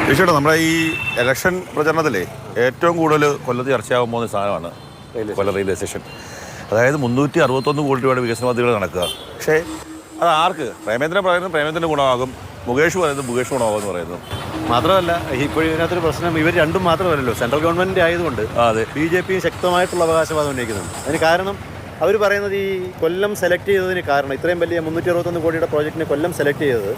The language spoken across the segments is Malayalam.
തീർച്ചയായിട്ടും നമ്മുടെ ഈ ഇലക്ഷൻ പ്രചരണത്തിലെ ഏറ്റവും കൂടുതൽ കൊല്ലത്ത് ചർച്ചയാകാൻ പോകുന്ന സാധനമാണ് കൊല്ലം റെയിൽവേ സ്റ്റേഷൻ. അതായത് 361 കോടി രൂപയുടെ വികസന പദ്ധതികൾ നടക്കുക. പക്ഷേ അത് ആർക്ക്? പ്രേമേന്ദ്രൻ പറയുന്നത് പ്രേമേന്ദ്രന് ഗുണമാകും, മുകേഷ് പറയുന്നത് മുകേഷ് ഗുണമാകുമെന്ന് പറയുന്നു. മാത്രമല്ല ഇപ്പോഴും ഇതിനകത്തൊരു പ്രശ്നം, ഇവർ രണ്ടും മാത്രമല്ലല്ലോ, സെൻട്രൽ ഗവൺമെൻറ് ആയതുകൊണ്ട് BJP ശക്തമായിട്ടുള്ള അവകാശവാദം ഉന്നയിക്കുന്നുണ്ട്. അതിന് കാരണം അവർ പറയുന്നത് ഈ കൊല്ലം സെലക്ട് ചെയ്തതിന് കാരണം, ഇത്രയും വലിയ 361 കോടിയുടെ പ്രോജക്റ്റിന് കൊല്ലം സെലക്ട് ചെയ്തത്,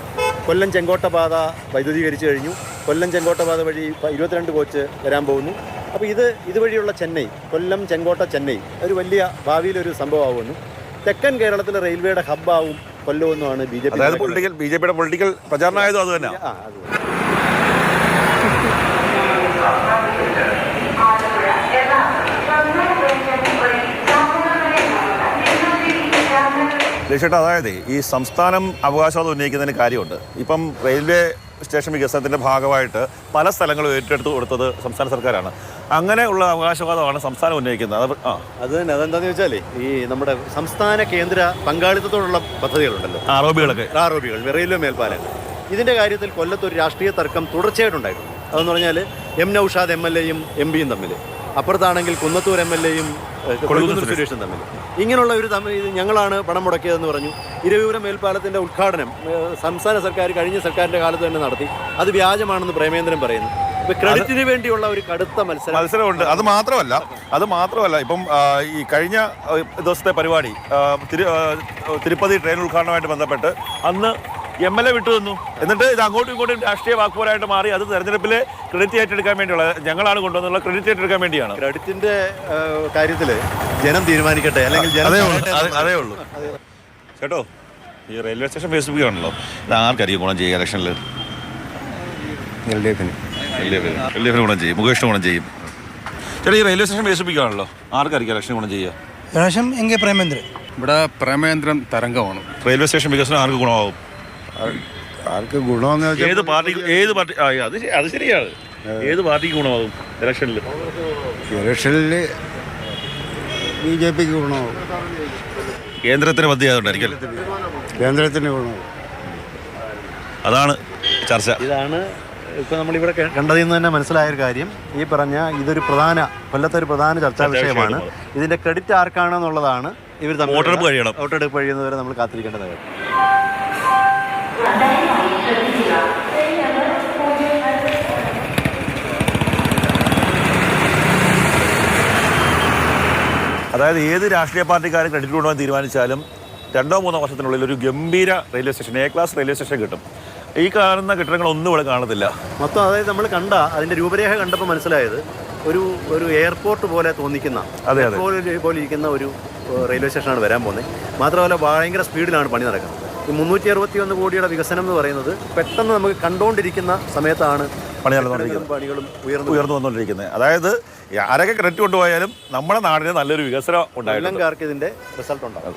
കൊല്ലം ചെങ്കോട്ട പാത വൈദ്യുതീകരിച്ചു കഴിഞ്ഞു, കൊല്ലം ചെങ്കോട്ട പാത വഴി 22 കോച്ച് വരാൻ പോകുന്നു. അപ്പോൾ ഇതുവഴിയുള്ള ചെന്നൈ, കൊല്ലം ചെങ്കോട്ട ചെന്നൈ ഒരു വലിയ ഭാവിയിലൊരു സംഭവമാകുമെന്നും തെക്കൻ കേരളത്തിലെ റെയിൽവേയുടെ ഹബ്ബാവും കൊല്ലമെന്നുമാണ് BJP. BJPയുടെ പൊളിറ്റിക്കൽ പ്രചാരണമായതും അത് തന്നെ. തീർച്ചയായിട്ടും അതായത് ഈ സംസ്ഥാനം അവകാശവാദം ഉന്നയിക്കുന്നതിന് കാര്യമുണ്ട്. ഇപ്പം റെയിൽവേ സ്റ്റേഷൻ വികസനത്തിൻ്റെ ഭാഗമായിട്ട് പല സ്ഥലങ്ങളും ഏറ്റെടുത്ത് കൊടുത്തത് സംസ്ഥാന സർക്കാരാണ്. അങ്ങനെയുള്ള അവകാശവാദമാണ് സംസ്ഥാനം ഉന്നയിക്കുന്നത്. അത് തന്നെ. അതെന്താണെന്ന് വെച്ചാൽ ഈ നമ്മുടെ സംസ്ഥാന കേന്ദ്ര പങ്കാളിത്തത്തോടുള്ള പദ്ധതികളുണ്ടല്ലോ, ആർ.ഒ.ബികൾ, റെയിൽവേ മേൽപ്പാലങ്ങൾ, ഇതിൻ്റെ കാര്യത്തിൽ കൊല്ലത്തൊരു രാഷ്ട്രീയ തർക്കം തുടർച്ചയായിട്ടുണ്ടായിട്ടുണ്ട്. അതെന്ന് പറഞ്ഞാൽ എം നൗഷാദ് MLA-യും MP-യും തമ്മിൽ, അപ്പുറത്താണെങ്കിൽ കുന്നത്തൂർ MLA-യും സുരേഷും തമ്മിൽ, ഇങ്ങനെയുള്ള ഒരു ഞങ്ങളാണ് പണം മുടക്കിയതെന്ന് പറഞ്ഞു. ഇരവിപുരം മേൽപ്പാലത്തിൻ്റെ ഉദ്ഘാടനം സംസ്ഥാന സർക്കാർ കഴിഞ്ഞ സർക്കാരിൻ്റെ കാലത്ത് തന്നെ നടത്തി. അത് വ്യാജമാണെന്ന് പ്രേമേന്ദ്രൻ പറയുന്നു. ഇപ്പം ക്രെഡിറ്റിന് വേണ്ടിയുള്ള ഒരു കടുത്ത മത്സരമുണ്ട്. അത് മാത്രമല്ല ഇപ്പം ഈ കഴിഞ്ഞ ദിവസത്തെ പരിപാടി തിരുപ്പതി ട്രെയിൻ ഉദ്ഘാടനമായിട്ട് ബന്ധപ്പെട്ട് അന്ന് MLA വിട്ടു തന്നു. എന്നിട്ട് ഇത് അങ്ങോട്ടും ഇങ്ങോട്ടും രാഷ്ട്രീയ വാക്കുപോരായിട്ട് മാറി. അത് തെരഞ്ഞെടുപ്പിലെ ക്രെഡിറ്റ് ഏറ്റെടുക്കാൻ വേണ്ടിയുള്ള, ഞങ്ങളാണ് കൊണ്ടുവന്നുള്ള ക്രെഡിറ്റ് ഏറ്റെടുക്കാൻ വേണ്ടിയാണ്. ക്രെഡിറ്റിന്റെ കാര്യത്തിൽ ജനം തീരുമാനിക്കട്ടെ, അല്ലെങ്കിൽ അതേ ഉള്ളൂ. ചേട്ടോ, ഈ റെയിൽവേ സ്റ്റേഷൻ ഫേസ്ബുക്കിലാണല്ലോ, ഇത് ആർക്കായിരിക്കും ഗുണം ചെയ്യുക ഇലക്ഷനിൽ? LDF ഗുണം ചെയ്യും, മുകേഷിന് ഗുണം ചെയ്യും. ചേട്ടാ, ഈ റെയിൽവേ സ്റ്റേഷൻ ഫേസ്ബുക്കിലാണല്ലോ, ആർക്കായിരിക്കും ഇലക്ഷൻ ഗുണം ചെയ്യുക? ഇലക്ഷൻ എങ്കിൽ പ്രേമേന്ദ്രൻ. ഇവിടെ പ്രേമേന്ദ്രൻ തരംഗമാണ്. റെയിൽവേ സ്റ്റേഷൻ വികസനം ആർക്ക് ഗുണമാകും? ആർക്ക് ഗുണമെന്ന് വെച്ചാൽ ഏത് പാർട്ടി അത് ശരിയാണ്. ഏത് പാർട്ടിക്ക് ഗുണമാകും ഇലക്ഷനിൽ? BJPക്ക് ഗുണമാകും. കേന്ദ്രത്തിന് പദ്ധതി ആയതുകൊണ്ടായിരിക്കും. കേന്ദ്രത്തിന് ഗുണമാകും. അതാണ് ചർച്ച. ഇതാണ് ഇപ്പോൾ നമ്മളിവിടെ കണ്ടതിൽ നിന്ന് തന്നെ മനസ്സിലായൊരു കാര്യം. ഈ പറഞ്ഞ ഇതൊരു കൊല്ലത്തെ ഒരു പ്രധാന ചർച്ചാ വിഷയമാണ്. ഇതിൻ്റെ ക്രെഡിറ്റ് ആർക്കാണെന്നുള്ളതാണ് ഇവർ തമ്മിൽ വോട്ടെടുപ്പ് കഴിയുന്നവരെ നമ്മൾ കാത്തിരിക്കേണ്ടത്. അതായത് ഏത് രാഷ്ട്രീയ പാർട്ടിക്കാരും ക്രെഡിറ്റ് കൊണ്ടുപോകാൻ തീരുമാനിച്ചാലും 2-3 വർഷത്തിനുള്ളിൽ ഒരു ഗംഭീര railway station, A class railway station കിട്ടും. ഈ കാണുന്ന കെട്ടിടങ്ങളൊന്നും ഇവിടെ കാണത്തില്ല മൊത്തം. അതായത് നമ്മൾ അതിൻ്റെ രൂപരേഖ കണ്ടപ്പോൾ മനസ്സിലായത് ഒരു എയർപോർട്ട് പോലെ തോന്നിക്കുന്ന, പോലെ ഇരിക്കുന്ന ഒരു റെയിൽവേ സ്റ്റേഷനാണ് വരാൻ പോകുന്നത്. മാത്രമല്ല ഭയങ്കര സ്പീഡിലാണ് പണി നടക്കുന്നത്. ഈ 361 കോടിയുടെ വികസനം എന്ന് പറയുന്നത് പെട്ടെന്ന് നമുക്ക് കണ്ടുകൊണ്ടിരിക്കുന്ന സമയത്താണ് പണികളും ഉയർന്നു വന്നുകൊണ്ടിരിക്കുന്നത്. അതായത് ആരൊക്കെ ക്രെഡിറ്റ് കൊണ്ടുപോയാലും നമ്മുടെ നാടിന് നല്ലൊരു വികസനം ഉണ്ടായിരുന്നു. ഇതിൻ്റെ റിസൾട്ട് ഉണ്ടാകും.